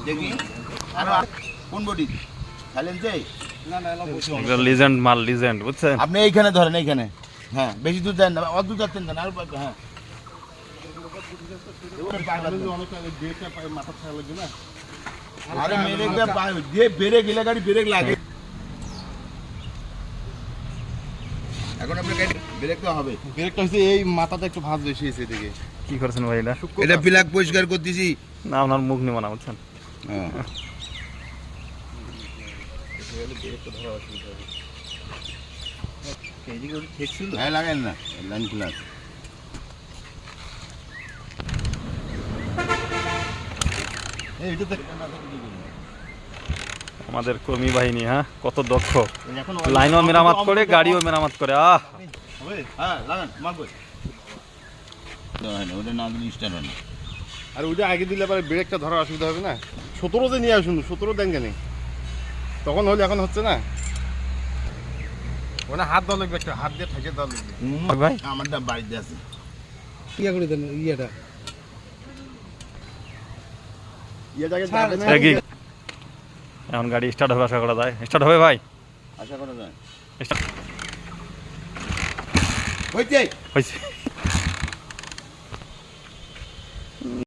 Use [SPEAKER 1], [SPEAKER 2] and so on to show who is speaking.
[SPEAKER 1] দেখি কোন body সাইলেন্সে
[SPEAKER 2] legend মাল, লিজেন্ড, বুঝছেন?
[SPEAKER 1] আপনি এইখানে ধরেন, এইখানে। হ্যাঁ, বেশি দূর যান না, অদূর যাচ্ছেন কেন? আর হ্যাঁ, আরে ব্রেক গেলে গাড়ি ব্রেক লাগে। এখন আপনার গাড়ি ব্রেক তো হবে।
[SPEAKER 3] ব্রেকটা হচ্ছে এই মাথাটা একটু ভাঁজ বেশি হয়েছে এদিকে।
[SPEAKER 2] কি করছেন ভাই এটা?
[SPEAKER 1] এটা প্লাগ পরিষ্কার করতেছি।
[SPEAKER 2] না, আপনার মুখ নিব না, বুঝছেন?
[SPEAKER 1] হ্যাঁ, হ্যাঁ লাগান না, লাইন খোলা আছে।
[SPEAKER 2] আমাদের কর্মী বাহিনী, হ্যাঁ, কত দক্ষ। লাইনও মেরামত করে, গাড়িও মেরামত করে।
[SPEAKER 1] হ্যাঁ লাগান, মারবো। ওটা না দিলে স্টার্ট হয় না।
[SPEAKER 3] আর ওইটা আগে দিলে পরে ব্রেকটা ধরার অসুবিধা হবে না। 17তে নিয়ে আসুন, 17 দেন কেন? তখন হলে এখন হচ্ছে না। ওখানে হাত দেওয়া লাগবে, একটা হাত দিয়ে ঠেকে দেওয়া লাগবে।
[SPEAKER 2] ভাই
[SPEAKER 1] আমারটা বাড়িতে আছে।
[SPEAKER 3] ইয়া করে দেন, ইয়েটা
[SPEAKER 2] এখন গাড়ি স্টার্ট হবে, আশা করা যায়। স্টার্ট হবে ভাই,
[SPEAKER 1] আশা করা যায়।
[SPEAKER 2] স্টার্ট
[SPEAKER 1] হয়েছে।
[SPEAKER 2] হয়েছে।